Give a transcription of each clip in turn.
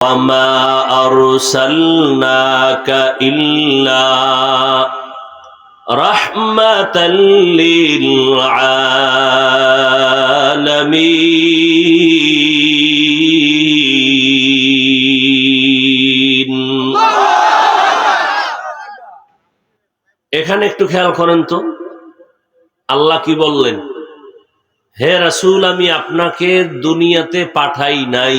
وما أرسلناك إلا رحمة للعالمين। এখানে একটু খেয়াল করেন তো, আল্লাহ কি বললেন? হে রাসূল, আমি আপনাকে দুনিয়াতে পাঠাই নাই।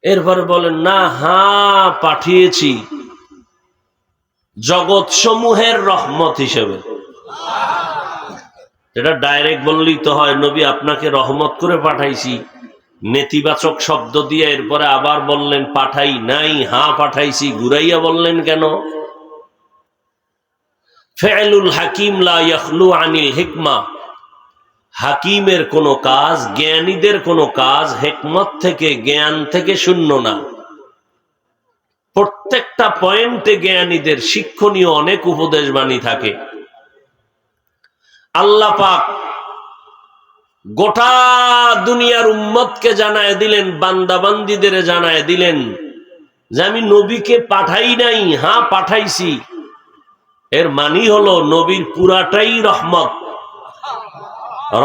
এরপরে বলেন না, হ্যাঁ পাঠিয়েছি জগৎ সমূহের রহমত হিসেবে। এটা ডাইরেক্ট বললেই তো হয়, নবী আপনাকে রহমত করে পাঠাইছি, নেতিবাচক শব্দ দিয়ে এরপরে আবার বললেন পাঠাই নাই, হ্যাঁ পাঠাইছি, ঘুরাইয়া বললেন কেন? ফেলুল হাকিম লা ইয়াখলু আনিল হিকমা, হাকিমের কোন কাজ, জ্ঞানীদের কোন কাজ হিকমত থেকে, জ্ঞান থেকে শূন্য না। প্রত্যেকটা পয়েন্টে জ্ঞানীদের শিক্ষণীয় অনেক উপদেশ বাণী থাকে। আল্লাহ পাক গোটা দুনিয়ার উম্মতকে জানায় দিলেন, বান্দাবান্দীদের জানায় দিলেন যে আমি নবীকে পাঠাই নাই, হ্যাঁ পাঠাইছি। এর মানি হলো নবীর পুরাটাই রহমত,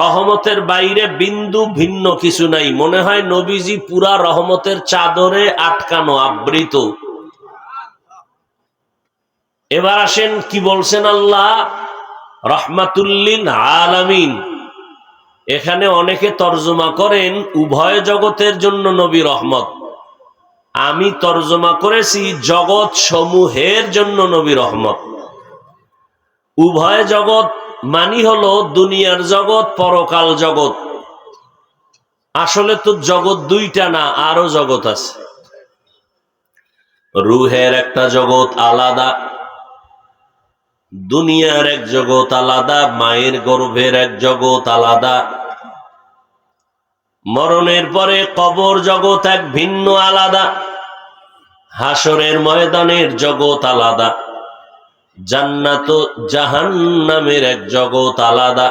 রহমতের বাইরে বিন্দু ভিন্ন কিছু নাই। মনে হয় নবীজি পুরা রহমতের চাদরে আটকানো, আবৃত। এবার আসেন কি বলছেন আল্লাহ, রহমাতুল্লিল আলামিন। এখানে অনেকে তর্জমা করেন উভয় জগতের জন্য নবী রহমত। আমি তর্জমা করেছি জগৎ সমূহের জন্য নবী রহমত। উভয় জগৎ মানি হলো দুনিয়ার জগৎ, পরকাল জগৎ। আসলে তো জগৎ দুইটা না, আরো জগৎ আছে। রুহের একটা জগৎ আলাদা, দুনিয়ার এক জগৎ আলাদা, মায়ের গর্ভের এক জগৎ আলাদা, মরণের পরে কবর জগৎ এক ভিন্ন আলাদা, হাসরের ময়দানের জগৎ আলাদা, জান্নাত জাহান্নামের এক জগৎ আলাদা।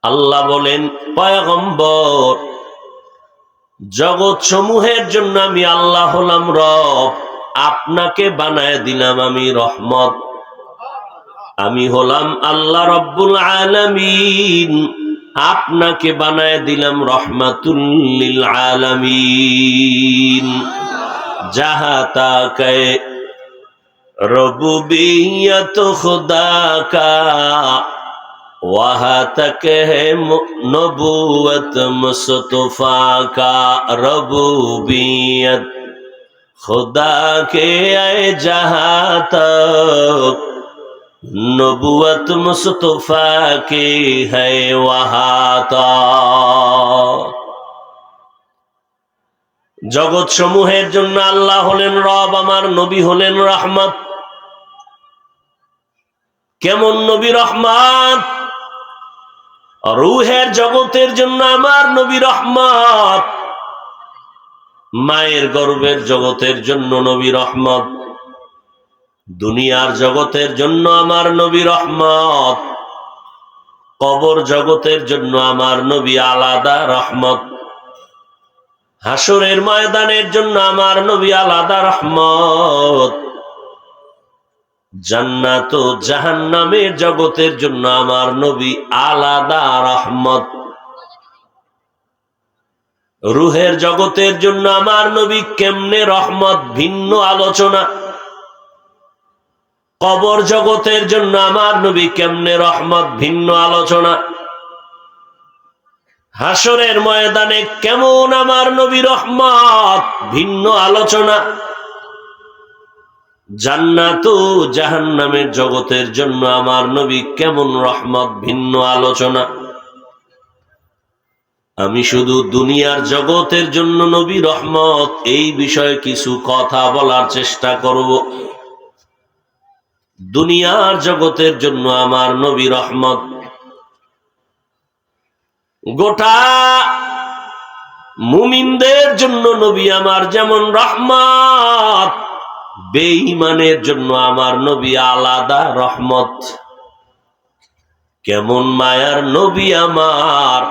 আল্লাহ বলেন, পয়গম্বর, জগৎ সমূহের জন্য আমি আল্লাহ হলাম রব, আপনাকে বানায় দিলাম আমি রহমত। আমি হলাম আল্লাহ রব্বুল আলামিন, আপনাকে বানায় দিলাম রহমাতুল লিল আলামিন। जहाँ तक रबूबियत खुदा का, वहाँ तक है नबूवत मुस्तफा का। रबूबियत खुदा के आए जहाँ तक, नबूवत मुस्तफा की है वहाँ तक। জগৎ সমূহের জন্য আল্লাহ হলেন রব, আমার নবী হলেন রহমত। কেমন নবী রহমত? রূহের জগতের জন্য আমার নবী রহমত, মায়ের গর্ভের জগতের জন্য নবী রহমত, দুনিয়ার জগতের জন্য আমার নবী রহমত, কবর জগতের জন্য আমার নবী আলাদা রহমত, হাসরের ময়দানের জন্য আমার নবী আলাদা রহমত, জান্নাত ও জাহান্নামের জগতের জন্য আমার নবী আলাদা রহমত, রূহের জগতের জন্য আমার নবী কেমনে রহমত, ভিন্ন আলোচনা। কবর জগতের জন্য আমার নবী কেমনে রহমত, ভিন্ন আলোচনা। হাসরের ময়দানে কেমন আমার নবী রহমত, ভিন্ন আলোচনা। জান্নাত ও জাহান্নামের জগতের জন্য আমার নবী কেমন রহমত, ভিন্ন আলোচনা। আমি শুধু দুনিয়ার জগতের জন্য নবী রহমত, এই বিষয়ে কিছু কথা বলার চেষ্টা করব। দুনিয়ার জগতের জন্য আমার নবী রহমত। গোটা মুমিনদের জন্য নবী আমার যেমন রহমত, বেঈমানের জন্য আমার নবী আলাদা রহমত। কেমন মায়ার নবী আমার,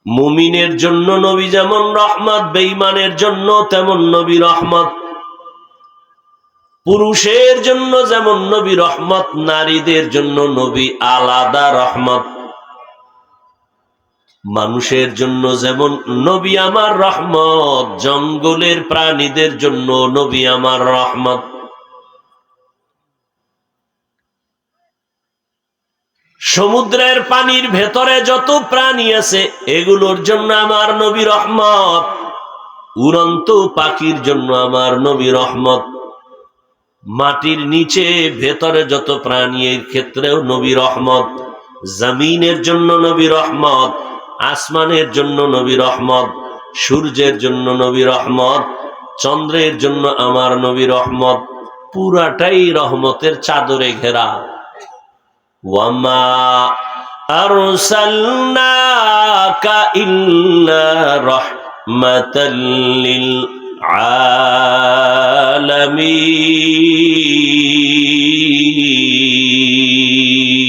মুমিনের জন্য নবী যেমন রহমত, বেঈমানের জন্য তেমন নবী রহমত। পুরুষের জন্য যেমন নবী রহমত, নারীদের জন্য নবী আলাদা রহমত। মানুষের জন্য যেমন নবী আমার রহমত, জঙ্গলের প্রাণীদের জন্য নবী আমার রহমত। সমুদ্রের পানির ভেতরে যত প্রাণী আছে এগুলোর জন্য আমার নবী রহমত। উড়ন্ত পাখির জন্য আমার নবী রহমত। মাটির নিচে ভেতরে যত প্রাণী এর ক্ষেত্রেও নবী রহমত। জমিনের জন্য নবী রহমত, আসমানের জন্য নবী রহমত, সূর্যের জন্য নবী রহমত, চন্দ্রের জন্য আমার নবী রহমত। পুরাটাই রহমতের চাদরে ঘেরা। ওয়ামা আরসালনাকা ইল্লা রাহমাতাল লিল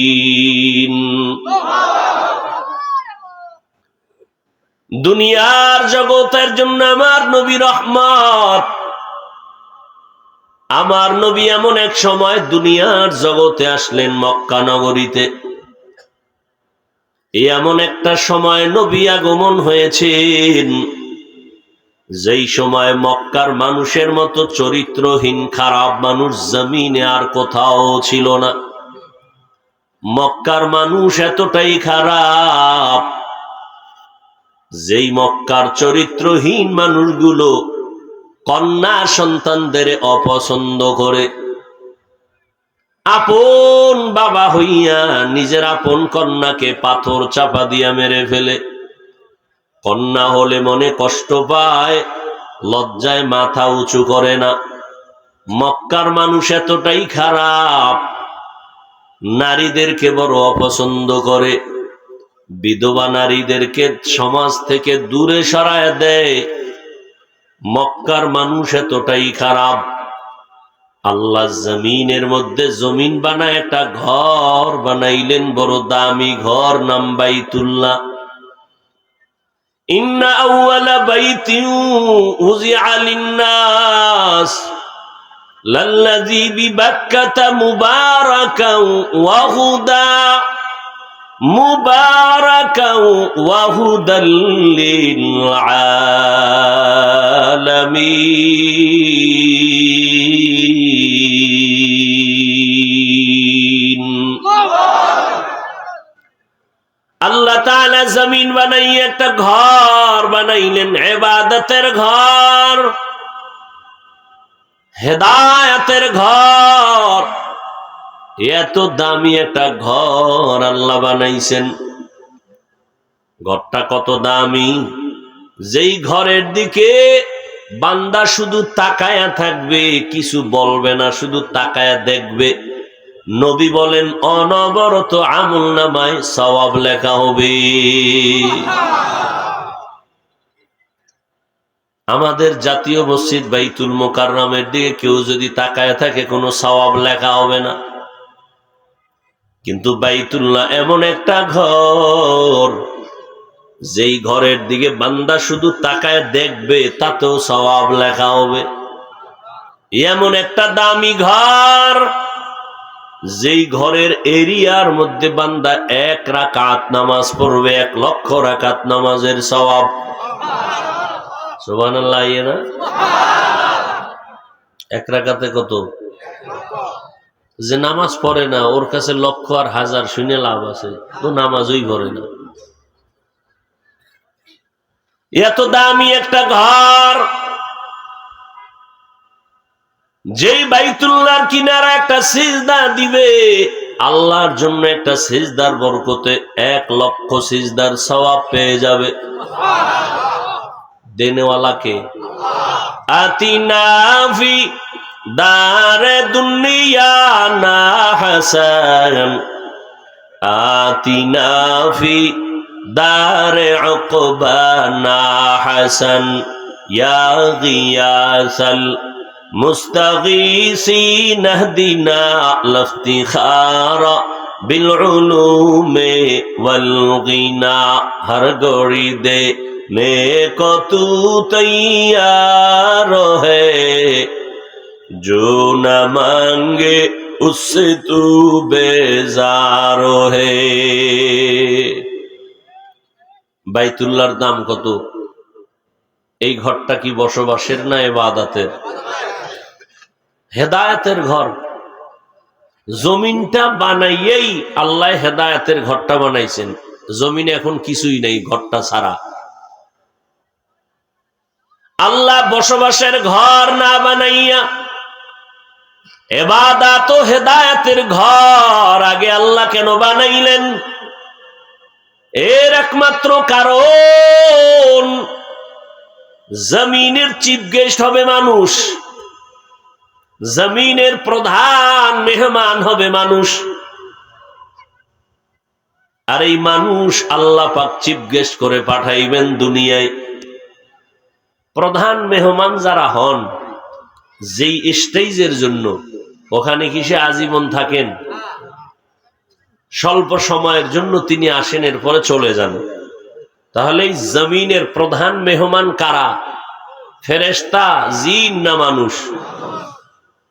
আলামিন। দুনিয়ার জগতের জন্য আমার নবী রহমত। আমার নবী এমন এক সময় দুনিয়ার জগতে আসলেন মক্কা নগরীতে। এমন একটা সময় নবী আগমন হয়েছেন যেই সময় মক্কার মানুষের মতো চরিত্রহীন খারাপ মানুষ জমিনে আর কোথাও ছিল না। মক্কার মানুষ এতটাই খারাপ যেই মক্কার চরিত্রহীন মানুষগুলো কন্যা সন্তানদের অপছন্দ করে। আপন বাবা হইয়া নিজের আপন কন্যাকে পাথর চাপা দিয়া মেরে ফেলে। কন্যা হলে মনে কষ্ট পায়, লজ্জায় মাথা উঁচু করে না। মক্কার মানুষ এতটাই খারাপ, নারীদেরকে বড় অপছন্দ করে। বিধবা নারীদেরকে সমাজ থেকে দূরে সরায় দেয়। মক্কার মানুষ এতটাই খারাপ। আল্লাহ জমিনের মধ্যে জমিন বানায় একটা ঘর বানাইলেন, বড় দামি ঘর, নাম বাইতুল্লাহ। ইন্না আউয়ালা বাইতিন উযিআ লিন-নাস লাল্লাযী বিবাক্কাতা মুবারাকান ওয়া হুদা মুবারাকান ওয়া হুদাল লিল আলামিন। আল্লাহ তাআলা জমিন বানাইয়া একটা ঘর বানাইলেন, ইবাদতের ঘর, হেদায়েতের ঘর। এত দামি একটা ঘর আল্লাহ বানাইছেন। ঘরটা কত দামি, যেই ঘরের দিকে বান্দা শুধু তাকায়া থাকবে, কিছু বলবে না, শুধু তাকায়া দেখবে। নবী বলেন অনবরত আমলনামায় সওয়াব লেখা হবে। আমাদের জাতীয় মসজিদ বাইতুল মুকাররমের দিকে কেউ যদি তাকায় থাকে কোনো সওয়াব লেখা হবে না। কিন্তু বাইতুল্লাহ এমন একটা ঘর, যেই ঘরের দিকে বান্দা শুধু তাকায় দেখবে তাতেও সওয়াব লেখা হবে। এমন একটা দামি ঘর, যেই ঘরের এরিয়ার মধ্যে বান্দা 1 রাকাত নামাজ পড়বে 1 লক্ষ রাকাত নামাজের সওয়াব। সুবহানাল্লাহ। না 1 রাকাতে কত? যে নামাজ পড়ে না ওর কাছে লক্ষ আর হাজার শুনে লাভ আছে, তো নামাজই পড়ে না। এত দামি একটা ঘর, যেই বাইতুল্লাহর কিনারা একটা সিজদা দিবে আল্লাহর জন্য, একটা সিজদার বরকতে 1 লক্ষ সিজদার সওয়াব পেয়ে যাবে। দেনেওয়ালাকে আতিনা ফি দারে দুনিয়া না হাসান, আতিনা ফি দারে উকবা না হাসান, ইয়া গিয়াসাল মুস্তাগীসিন ইহদিনা লাফতিখারা बिलउलूमे वलगिना, हर घड़ी देने को तू तैयार है, जो न मांगे उससे तू बेजार है। বাইতুল্লাহর দাম কত? এই ঘরটা কি বসবাসের না ইবাদতের? হেদায়েতের ঘর। জমিনটা বানাইয়েই আল্লাহ হেদায়েতের ঘরটা বানাইছেন। জমিনে এখন কিছুই নেই ঘরটা ছাড়া। আল্লাহ বসবাসের ঘর না বানাইয়া ইবাদত ও হেদায়েতের ঘর আগে আল্লাহ কেন বানাইলেন? এর একমাত্র কারণ, জমিনের চিফ গেস্ট হবে মানুষ, জমিনের প্রধান মেহমান হবে মানুষ। আর এই মানুষ আল্লাহ পাক চিফ গেস্ট করে পাঠাইবেন দুনিয়ায়। প্রধান মেহমান যারা হন, যেই স্টেজের জন্য, ওখানে কি সে আজীবন থাকেন? স্বল্প সময়ের জন্য তিনি আসেন, এরপরে চলে যান। তাহলে এই জমিনের প্রধান মেহমান কারা? ফেরেশতা, জিন না মানুষ?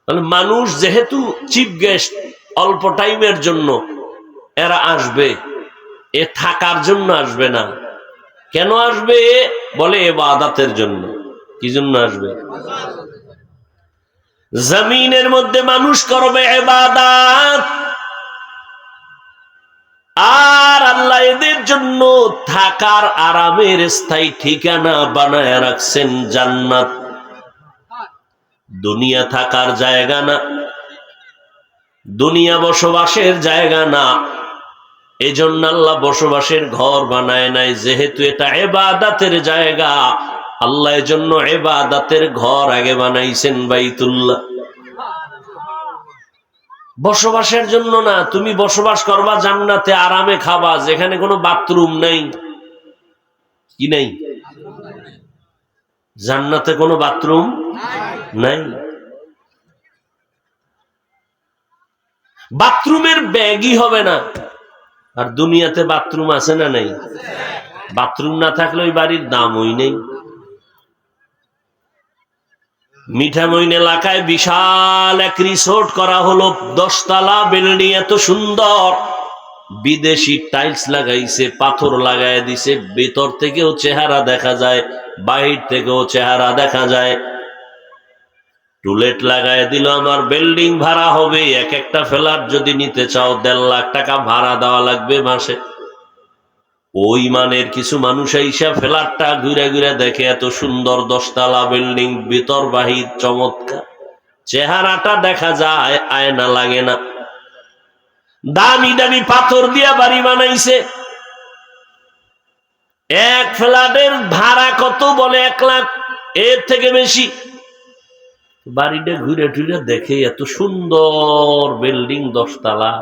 তাহলে মানুষ যেহেতু চিফ গেস্ট, অল্প টাইমের জন্য এরা আসবে, এ থাকার জন্য আসবে না। কেন আসবে? বলে ইবাদতের জন্য। কি জন্য আসবে? জমিনের মধ্যে মানুষ করবে ইবাদত, আর আল্লাহ এদের জন্য থাকার আরামের স্থায়ী ঠিকানা বানায় রাখছেন জান্নাত। দুনিয়া থাকার জায়গা না, দুনিয়া বসবাসের জায়গা না। এজন্য আল্লাহ বসবাসের ঘর বানায় নাই, যেহেতু এটা ইবাদতের জায়গা। আল্লাহ এজন্য ইবাদতের ঘর আগে বানাইছেন বাইতুল্লাহ। বসবাসের জন্য না। তুমি বসবাস করবা জান্নাতে, আরামে খাবা, যেখানে কোনো বাথরুম নেই। কি নেই? জান্নাতে কোনো বাথরুম নাই। বাথরুমের ব্যাগই হবে না। আর দুনিয়াতে বাথরুম আছে না নেই? বাথরুম না থাকলে ওই বাড়ির দামই নেই। মিঠামইন এলাকায় বিশাল এক রিসোর্ট করা হলো, 10 তলা বিল্ডিং, এত সুন্দর। বিদেশি টাইলস লাগাইছে, পাথর লাগাই দিছে, ভেতর থেকেও চেহারা দেখা যায়, বাহির থেকেও চেহারা দেখা যায়। টুলেট লাগাই দিল। আমার বিল্ডিং ভাড়া হবে, এক একটা ফ্ল্যাট যদি নিতে চাও 1.5 লাখ টাকা ভাড়া দেওয়া লাগবে মাসে। ওই মানের কিছু মানুষ আইসা ফ্ল্যাটটা ঘুরে ঘুরে দেখে, এত সুন্দর 10 তলা বিল্ডিং, ভিতর বাহির চমৎকার, চেহারাটা দেখা যায়, আয়না লাগে না। দামি দামি পাথর দিয়া বাড়ি বানাইছে। এক ফ্ল্যাটের ভাড়া কত? বলে 1 লাখ, এর থেকে বেশি। বাড়িটা ঘুরে ঘুরে দেখে, এত সুন্দর বিল্ডিং, 10 তলা,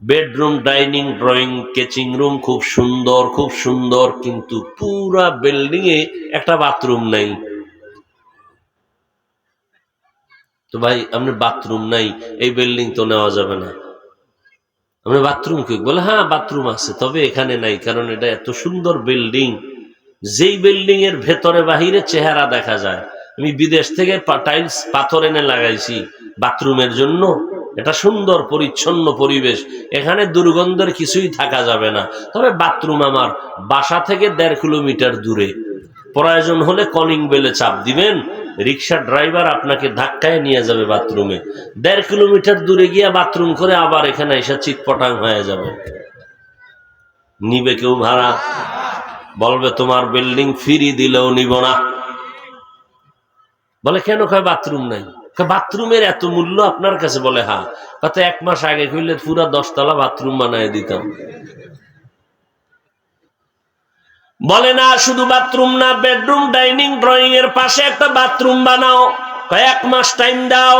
bedroom, dining, drawing, kitchen room খুব সুন্দর, খুব সুন্দর, কিন্তু পুরা বিল্ডিং এ একটা বাথরুম নাই। তো ভাই, আপনার বাথরুম নাই, এই বিল্ডিং তো নেওয়া যাবে না। আপনার বাথরুম কি? বলে হ্যাঁ বাথরুম আছে, তবে এখানে নাই, কারণ এটা এত সুন্দর বিল্ডিং, যেই বিল্ডিং এর ভেতরে বাহিরে চেহারা দেখা যায়। আমি বিদেশ থেকে টাইলস পাথর এনে লাগাইছি বাথরুমের জন্য। এটা সুন্দর পরিচ্ছন্ন পরিবেশ, এখানে দুর্গন্ধের কিছুই থাকা যাবে না। তবে বাথরুম আমার বাসা থেকে 1.5 কিলোমিটার দূরে। প্রয়োজন হলে কলিং বেলে চাপ দিবেন, রিক্সা ড্রাইভার আপনাকে ধাক্কায় নিয়ে যাবে বাথরুমে। 1.5 কিলোমিটার দূরে গিয়া বাথরুম করে আবার এখানে এসে চিৎপটাং হয়ে যাবে। নিবে কেউ ভাড়া? বলবে তোমার বিল্ডিং ফ্রি দিলেও নিব না। বলে কেন? কয় বাথরুম নাই। বাথরুমের এত মূল্য আপনার কাছে? বলে হ্যাঁ। কত 1 মাস আগে কইলে পুরা 10 তলা বাথরুম বানায় দিতাম। বলে না, শুধু বাথরুম না, বেডরুম, ডাইনিং, ড্রয়িং এর পাশে একটা বাথরুম বানাও। কয়েক মাস টাইম দাও।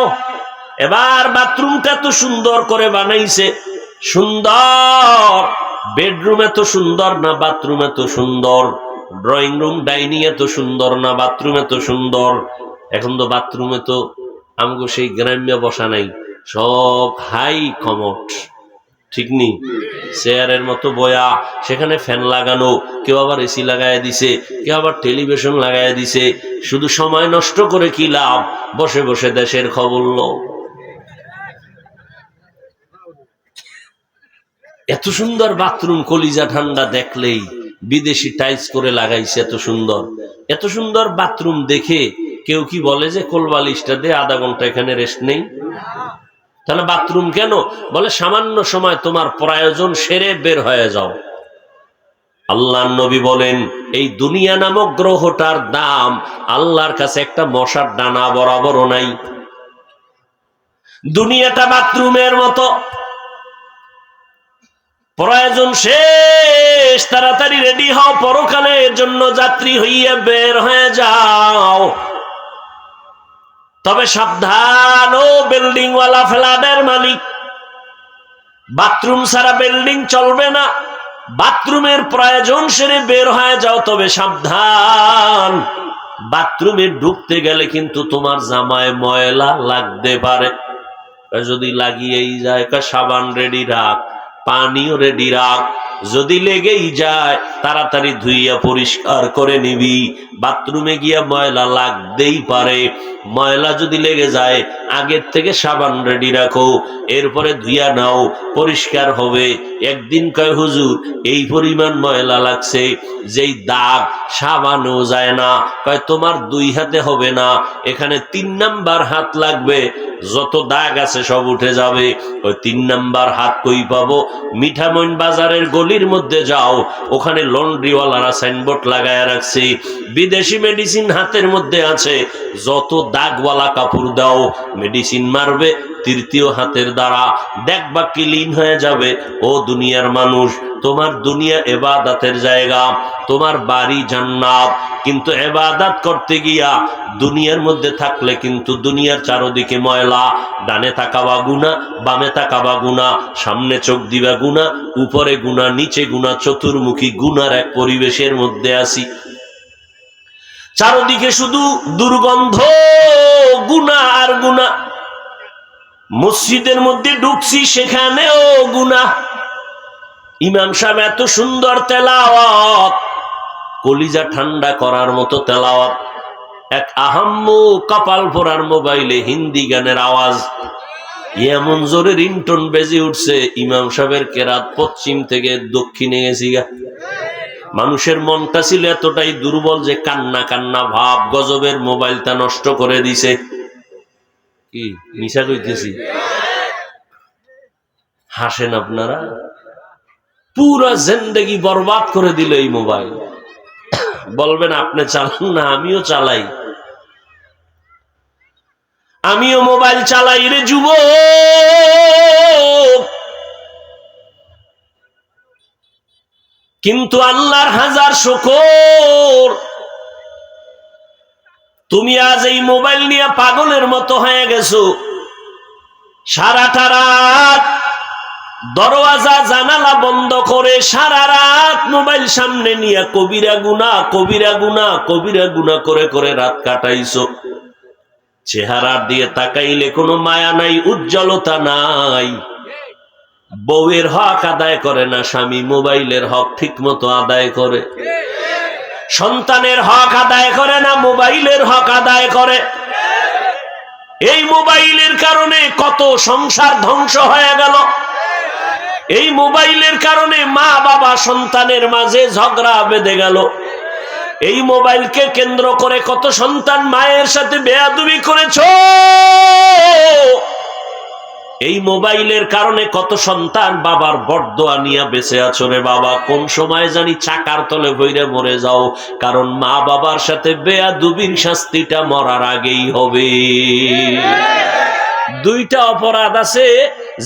এবার বাথরুমটা তো সুন্দর করে বানাইছে, সুন্দর। বেডরুম এত সুন্দর না, বাথরুম এত সুন্দর। ড্রয়িং রুম, ডাইনিং এত সুন্দর না, বাথরুম এত সুন্দর। এখন তো বাথরুমে তো আমগো সেই গ্রাম্য বসা নাই, সব হাই কমোড। ঠিক নেই? চেয়ারের মতো বয়া, সেখানে ফ্যান লাগানো, কেউ আবার এসি লাগায় দিছে, কেউ আবার টেলিভিশন লাগায় দিছে। শুধু সময় নষ্ট করে কি লাভ? বসে বসে দেশের খবর লো। এত সুন্দর বাথরুম, কলিজা ঠান্ডা দেখলেই। বিদেশি টাইলস করে লাগাইছে, এত সুন্দর। এত সুন্দর বাথরুম দেখে কেউ কি বলে যে কোলবালিশটা দিয়ে আধা ঘন্টা এখানে রেস্ট নেই? তাহলে বাথরুম কেন? বলে সামান্য সময় তোমার প্রয়োজন সেরে বের হয়ে যাও। আল্লাহর নবী বলেন, এই দুনিয়া নামক গ্রহটার দাম আল্লাহর কাছে একটা মশার ডানা বরাবরও নাই। দুনিয়াটা বাথরুমের মতো, প্রয়োজন শেষ, তাড়াতাড়ি রেডি হও, পরকালের জন্য যাত্রী হইয়া বের হয়ে যাও। তবে সাবধান ও বিল্ডিং ওয়ালা, ফ্ল্যাটের মালিক, বাথরুম ছাড়া বিল্ডিং চলবে না। বাথরুমের প্রয়োজন সেরে বের হয়ে যাও, তবে সাবধান, বাথরুমে ঢুকতে গেলে কিন্তু তোমার জামায় ময়লা লাগতে পারে। যদি লাগিয়েই যায়, সাবান রেডি রাখ, পানিও রেডি রাখ, যদি লেগেই যায় তাড়াতাড়ি ধুইয়া পরিষ্কার করে নিবি। বাথরুমে গিয়া ময়লা লাগতেই পারে, ময়লা যদি লেগে যায় আগের থেকে সাবান রেডি রাখো, এরপরে ধুইয়া নাও, পরিষ্কার হবে। একদিন কয় হুজুর এই পরিমাণ ময়লা লাগছে, যেই দাগ সাবানও যায় না। কয় তোমার 2 হাতে হবে না, এখানে 3 নাম্বার হাত লাগবে, যত দাগ আছে সব উঠে যাবে। ওই 3 নাম্বার হাত কই পাবো? মিঠামইন বাজারের গলির মধ্যে যাও, ওখানে লন্ড্রিওয়ালারা সাইনবোর্ড লাগায় রাখছে, বিদেশি মেডিসিন হাতের মধ্যে আছে, যত দাগওয়ালা কাপড় দাও মেডিসিন মারবে 3য় হাতের দ্বারা, দেখবা ক্লিন হয়ে যাবে। ও দুনিয়ার মানুষ, তোমার দুনিয়া ইবাদতের জায়গা, তোমার বাড়ি জান্নাত, কিন্তু ইবাদত করতে গিয়া দুনিয়ার মধ্যে থাকলে কিন্তু দুনিয়ার চারদিকে ময়লা। ডানে তাকাবা গুনাহ, বামে তাকাবা গুনাহ, সামনে চোখ দিবা গুনাহ, উপরে গুনাহ, নিচে গুনাহ, চতুর্মুখী গুনার এক পরিবেশের মধ্যে আছি। চারদিকে শুধু দুর্গন্ধ, গুনাহ আর গুনাহ। মসজিদের মধ্যে ঢুকছি, সেখানেও গুনাহ। ইমাম সাহেব এত সুন্দর তেলাওয়াত, কলিজা ঠান্ডা করার মতো তেলাওয়াত, এক আহাম্মু কপাল পোড়ার মোবাইলে হিন্দি গানের আওয়াজ, এমন জোরে রিংটোন বেজে উঠছে, ইমাম সাহেবের কেরাত পশ্চিম থেকে দক্ষিণে গেছি গা। মানুষের মনটা ছিল এতটাই দুর্বল যে কান্না কান্না ভাব, গজবের মোবাইলটা নষ্ট করে দিছে। কি মিশা কইতেছি? হাসেন আপনারা? পুরা জিন্দেগি বরবাদ করে দিল এই মোবাইল। বলবেন আপনি চালান না, আমিও চালাই, আমিও মোবাইল চালাই রে যুবক। কিন্তু আল্লাহর হাজার শুকর, তুমি আজ এই মোবাইল নিয়ে পাগলের মতো হয়ে গেছো। সারাটা রাত দরওয়াজা জানালা বন্ধ করে সারা রাত মোবাইল সামনে নিয়ে কবিরা গুনাহ, কবিরা গুনাহ, কবিরা গুনাহ করে করে রাত কাটাইছো। চেহারা দিয়ে তাকাইলে কোনো মায়া নাই, উজ্জ্বলতা নাই। বউয়ের হক আদায় করে না স্বামী, মোবাইলের হক ঠিক মতো আদায় করে। সন্তানের হক আদায় করে না, মোবাইলের হক আদায় করে। এই মোবাইলের কারণে কত সংসার ধ্বংস হয়ে গেল। এই মোবাইলের কারণে মা বাবা সন্তানের মাঝে ঝগড়া বেঁধে গেল। এই মোবাইলকে কেন্দ্র করে কত সন্তান মায়ের সাথে বেয়াদবি করেছো। এই মোবাইলের কারণে কত সন্তান বাবার বরদোয়া নিয়ে বেঁচে আছো রে বাবা, কোন সময় জানি চাকার তলে বইরে মরে যাও। কারণ মা বাবার সাথে বেয়াদবির শাস্তিটা মরার আগেই হবে। 2টা অপরাধ আছে,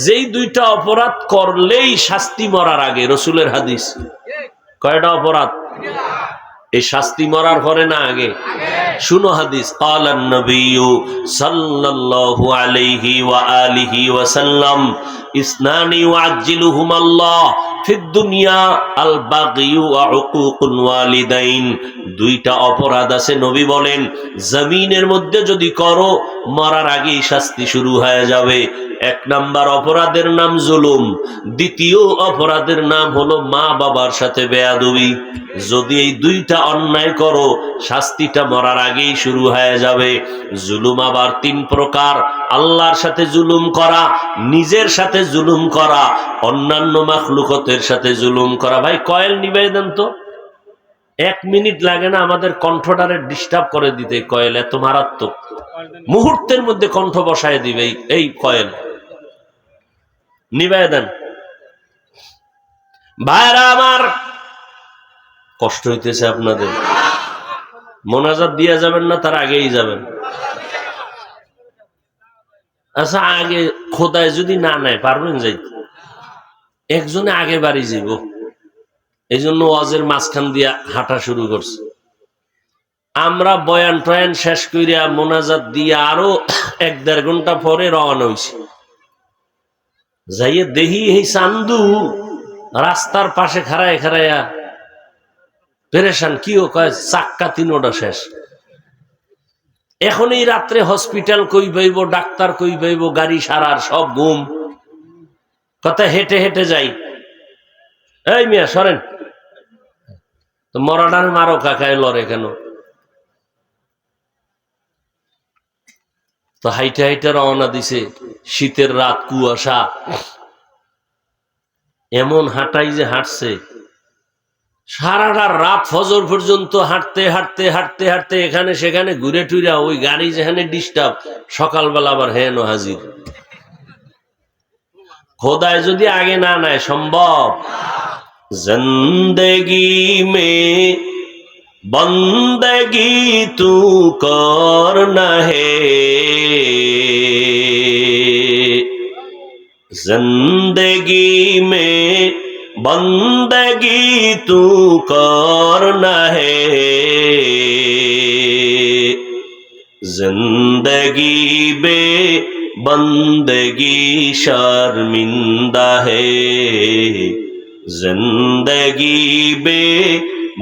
যেই 2টা অপরাধ করলেই শাস্তি মরার আগে। রসুলের হাদিস। কয়টা অপরাধ? এই শাস্তি মরার পরে না আগে? শুনো হাদিস। ক্বালান নবিয়্যু সাল্লাল্লাহু আলাইহি ওয়া আলিহি ওয়া সাল্লাম ইসনানি ওয়াজ্জিলুহুমাল্লাহ ফিদ দুনিয়া আল বাগয়ু ওয়া উকুকুল ওয়ালিদাইন। 2টা অপরাধ আছে, নবী বলেন জমিনের মধ্যে যদি করো মরার আগেই শাস্তি শুরু হয়ে যাবে। এক নাম্বার অপরাধের নাম জুলুম, দ্বিতীয় অপরাধের নাম হলো মা বাবার সাথে বেয়াদবি। যদি এই দুইটা অন্যায় করো, শাস্তিটা মরার আগেই শুরু হয়ে যাবে। জুলুম আবার তিন প্রকার: আল্লাহর সাথে জুলুম করা, নিজের সাথে জুলুম করা, অন্যান্য মাখলুকতের সাথে জুলুম করা। ভাই কয়েল নিবাই দেন তো, 1 মিনিট লাগে না আমাদের কণ্ঠটারে ডিস্টার্ব করে দিতে। কয়েল এত মারাত্মক, মুহূর্তের মধ্যে কণ্ঠ বসায় দিবে এই কয়েল। নিবাই দেন। ভাইরা আমার, কষ্ট হইতেছে আপনাদের? মোনাজাত দিয়ে যাবেন না তার আগেই যাবেন? আচ্ছা, আগে খোদায় যদি না নেয় পারবেন যাইতে? একজনে আগে বাড়ি যাইব, এই জন্য ওয়াজের মাঝখান দিয়া হাঁটা শুরু করছে। আমরা বয়ান টয়ান শেষ করিয়া মোনাজাত দিয়া আরো 1-1.5 ঘন্টা পরে রওনা হইছি। যাইয়ে দেখি এই চান্দু রাস্তার পাশে খাড়ায় খাড়াইয়া পেরেশান। কি ও কয়, চাক্কা 3টা শেষ। এখন এই রাত্রে হসপিটাল কই পাইব, ডাক্তার কই পাইব, গাড়ি সারার সব ঘুম। কথা হেঁটে হেঁটে যাই। এই মিয়া সরেন তো, মরাডার মারো কাকায় লড়ে কেন? তো হাইটে হাইটে রওনা দিছে। শীতের রাত, কুয়াশা, এমন হাঁটাই যে হাঁটছে সারাটা রাত ফজর পর্যন্ত। হাঁটতে হাঁটতে হাঁটতে হাঁটতে এখানে সেখানে ঘুরে টুইরা ওই গাড়ি যেখানে ডিস্টার্ব, সকালবেলা আবার হেন হাজির। খোদায় যদি আগে না নেয় সম্ভব? জিন্দেগি মে বন্দগি তু করনা হে, जिंदगी में बंदगी तू करना है, जिंदगी बे बंदगी शर्मिंदा है, जिंदगी बे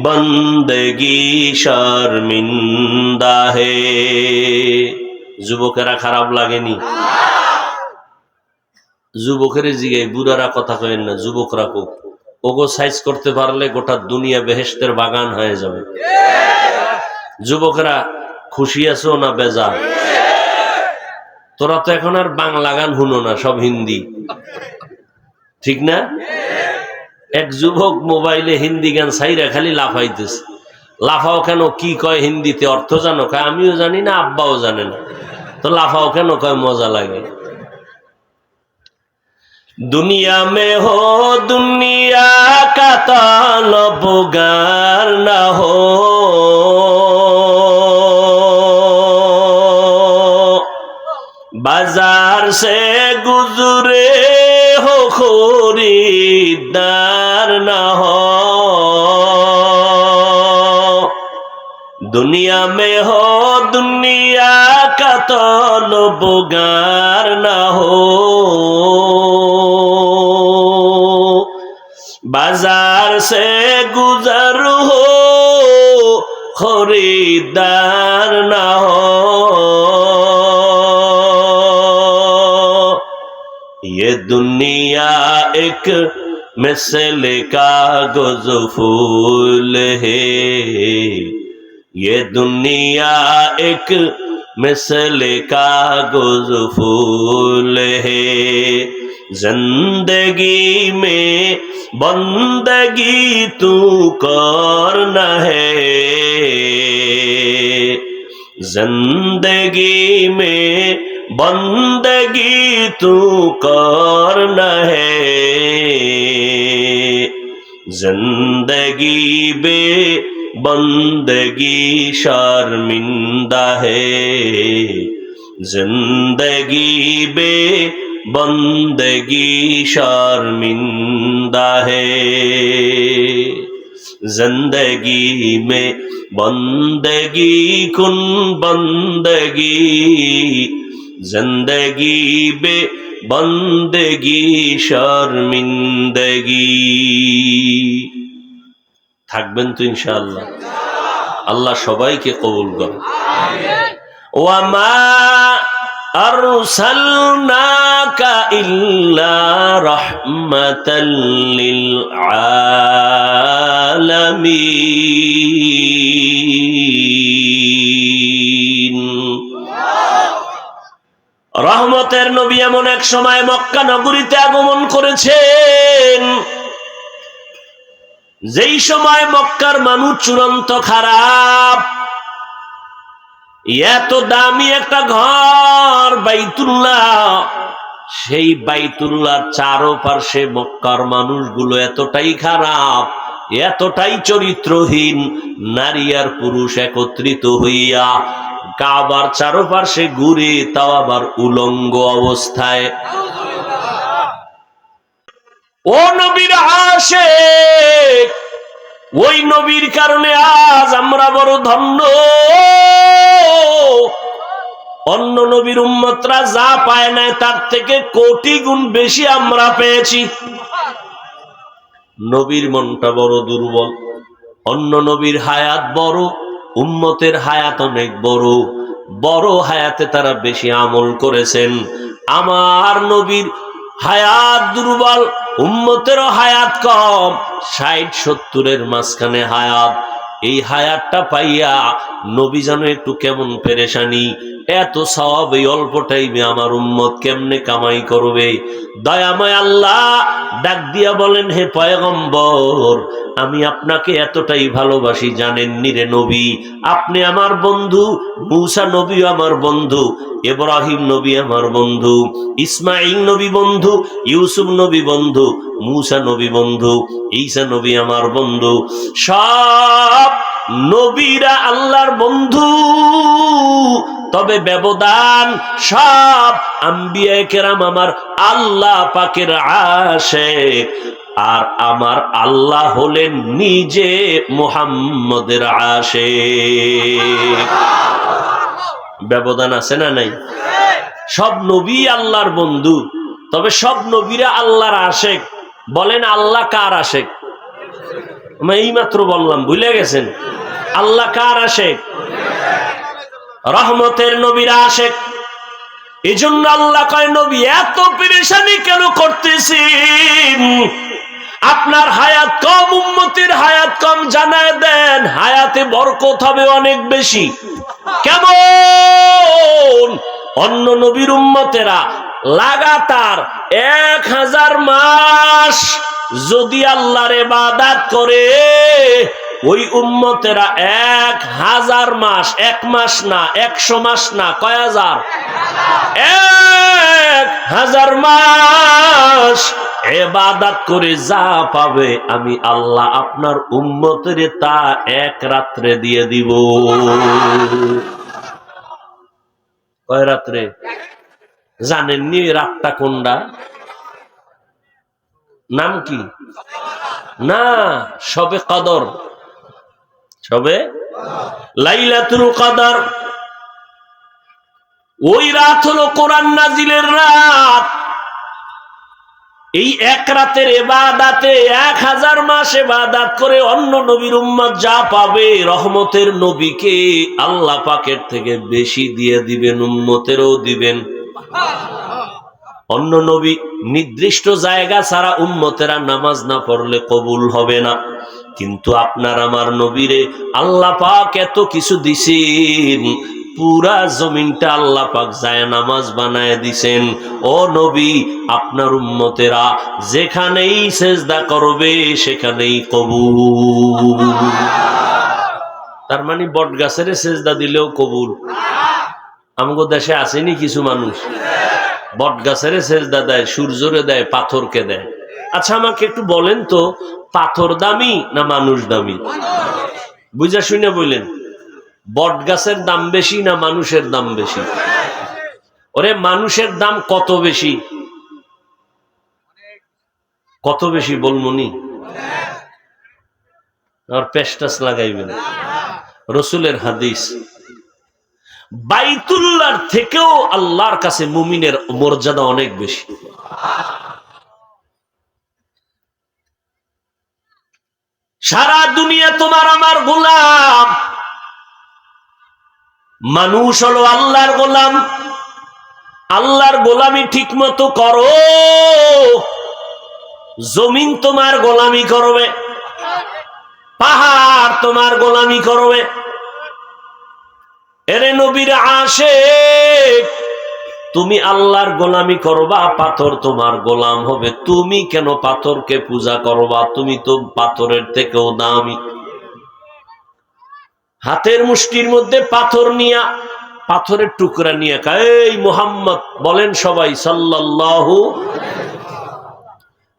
बंदगी शर्मिंदा है। যুবকেরা খারাপ লাগেনি? যুবকের জিগাই, বুড়ারা কথা কয়েন না, যুবকরা কোক। ওগো সাইজ করতে পারলে গোটা দুনিয়া বেহেশতের বাগান হয়ে যাবে। যুবকেরা খুশি আছো না বেজার? তোরা তো এখন আর বাংলা গান শুনো না, সব হিন্দি, ঠিক না? এক যুবক মোবাইলে হিন্দি গান ছাইরা খালি লাফাইতেছে। লাফাও কেন? কি কয় হিন্দিতে? অর্থ জানো? কয় আমিও জানি না, আব্বাও জানে না। তো লাফাও কেন? কয় মজা লাগে। दुनिया में हो दुनिया का तालबगार न हो, बाजार से गुजरे हो खरीदार न हो, दुनिया में हो दुनिया का तालबगार न हो, बाजार से गुजर हो खरीदार न हो, ये दुनिया एक मिसल कागज फूल है, ये दुनिया एक मिसल कागज फूल है, जिंदगी में बंदगी तू करना है, जिंदगी में बंदगी तू करना है, जिंदगी बे बंदगी शर्मिंदा है, जिंदगी बे बंदगी शर्मिंदा है, जिंदगी में बंदगी कुन बंदगी, जिंदगी बे बंदगी शर्मिंदगी। থাকবেন তো ইনশাআল্লাহ? আল্লাহ সবাইকে কবুল করুন। ওয়ামা আরসালনাকা ইল্লা রাহমাতাল লিল আলামিন। রহমতের নবী এমন এক সময় মক্কা নগরীতে আগমন করেছেন, যেই সময় মক্কার মানুষ চূড়ান্ত খারাপ। এত দামি একটা ঘর বাইতুল্লাহ, সেই বাইতুল্লাহর চারপাশে মক্কার মানুষগুলো এতটাই খারাপ, এতটাই চরিত্রহীন, নারী আর পুরুষ একত্রিত হইয়া কাবার চারপাশে ঘুরে, তাও আবার উলঙ্গ অবস্থায়। ও নবীর আশিক, ওই নবীর কারণে আজ আমরা বড় ধন্য। অন্য নবীর উম্মতরা যা পায় নাই তার থেকে কোটি গুণ বেশি আমরা পেয়েছি। নবীর মনটা বড় দুর্বল। অন্য নবীর হায়াত বড়, উম্মতের হায়াত অনেক বড়। বড় হায়াতে তারা বেশি আমল করেছেন। আমার নবীর হায়াত দুর্বল, উম্মতেরও হায়াত কম, ৬০-৭০-এর মাঝখানে হায়াত। এই হায়াতটা পাইয়া নবী যেন একটু কেমন পেরেশানি। এত সওয়াব এই অল্প টাইমে আমার উম্মত কেমনে কামাই করবে? দয়াময় আল্লাহ ডাক দিয়া বলেন, হে পয়গম্বর, আমি আপনাকে এতটাই ভালোবাসি জানেননি রে নবী? আপনি আমার বন্ধু, মূসা নবী আমার বন্ধু, ইব্রাহিম নবী আমার বন্ধু, ইসমাইল নবী বন্ধু, ইউসুফ নবী বন্ধু, মূসা নবী বন্ধু, ঈসা নবী আমার বন্ধু। সব নবীরা আল্লাহর বন্ধু, তবে ব্যবধান, সব আম্বিয়ায়ে কেরাম আমার আল্লাহ পাকের আশিক, আর আমার আল্লাহ হলেন নিজে মুহাম্মদের আশিক। ব্যবধান আছে না নাই? সব নবী আল্লাহর বন্ধু, তবে সব নবীরা আল্লাহর আশিক। বলেন আল্লাহ কার আশিক? আমি এইমাত্র বললাম, ভুলে গেছেন? আল্লাহ কার আশিক? রহমতের নবীর আশিক। এই জন্য আল্লাহ কয়, নবী এত পেরেশানি কেন করতেছেন? আপনার হায়াত কম, উম্মতের হায়াত কম, জানায় দেন, হায়াতে বরকত হবে অনেক বেশি। কেমন? অন্য নবীর উম্মতেরা লাগাতার 1000 মাস যদি আল্লাহর ইবাদত করে, ওই উম্মতেরা 1000 মাস, 1 মাস না, 100 মাস না, কয় হাজার? 1000 মাস ইবাদত করে যা পাবে, আমি আল্লাহ আপনার উম্মতের তা এক রাত্রে দিয়ে দিব। কয় রাত্রে? জানেননি রাতটা কোনটা? নাম কি? না, শবে কদর। শবে লাইলাতুল কদর। ওই রাত হলো কোরআন নাজিলের রাত। এই এক রাতের ইবাদতে 1000 মাস ইবাদত করে অন্য নবীর উম্মত যা পাবে, রহমতের নবীকে আল্লাহ পাকের থেকে বেশি দিয়ে দিবেন, উম্মতেরও দিবেন। অন্য নবী নির্দিষ্ট জায়গা ছাড়া উম্মতেরা নামাজ না পড়লে কবুল হবে না, কিন্তু আপনার আমার নবীরে আল্লাহ পাক এত কিছু দিছেন, পুরা জমিনটা আল্লাহ পাক যায় নামাজ বানায় দিছেন। ও নবী, আপনার উম্মতেরা যেখানেই সেজদা করবে সেখানেই কবুল। তার মানে বট গাছের সেজদা দিলেও কবুল। আমাদের দেশে আসেনি কিছু মানুষ বট গাছের সেজদা দেয়, সূর্যরে দেয়, পাথরকে দেয়। আচ্ছা আমাকে একটু বলেন তো, পাথর দামি না মানুষ দামি? বুঝা শুনে বললেন, বট গাছের দাম বেশি না মানুষের দাম বেশি? ওরে মানুষের দাম কত বেশি? কত বেশি বলমনি? আর পেশটাস লাগাইবেন। রসুলের হাদিস, বাইতুল্লাহর থেকেও আল্লাহর কাছে মুমিনের মর্যাদা অনেক বেশি। সারা দুনিয়া তোমার আমার গোলাম, মানুষ হলো আল্লাহর গোলাম। আল্লাহর গোলামি ঠিক মতো করো, জমিন তোমার গোলামি করবে, পাহাড় তোমার গোলামি করবে। এরে নবীর আশিক, তুমি আল্লাহর গোলামি করবা, পাথর তোমার গোলাম হবে। তুমি কেন পাথরকে পূজা করবা? তুমি তো পাথরের থেকেও দামি। হাতের মুষ্টির মধ্যে পাথর নিয়া, পাথরের টুকরা নিয়ে এই মুহাম্মদ বলেন সবাই সাল্লাল্লাহু।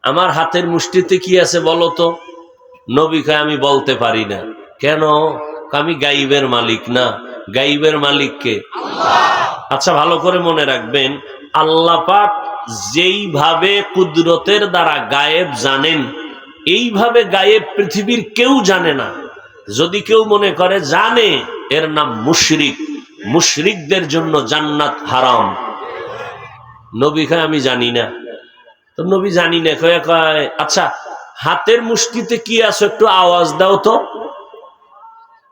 আমার হাতের মুষ্টিতে কি আছে বলো তো? নবী কয় আমি বলতে পারি না। কেন? আমি গাইবের মালিক না। গাইবের মালিক কে? আচ্ছা, ভালো করে মনে রাখবেন, আল্লাহ পাক যেইভাবে কুদরতের দ্বারা গায়েব জানেন, এইভাবে গায়েব পৃথিবীর কেউ জানে না। যদি কেউ মনে করে জানে, এর নাম মুশরিক। মুশরিকদের জন্য জান্নাত হারাম। নবী কয় আমি জানি না। তো নবী জানি না কয় আচ্ছা হাতের মুষ্টিতে কি আছে একটু আওয়াজ দাও তো।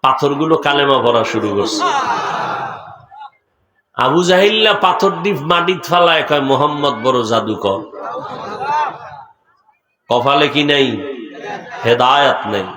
পাথরগুলো কালেমা পড়া শুরু করছে। আবু জাহিল্লা পাথর ডিপ মাটিত ফালায় কয় মোহাম্মদ বড় জাদুকর। কপালে কি নাই? হেদায়াত নেই।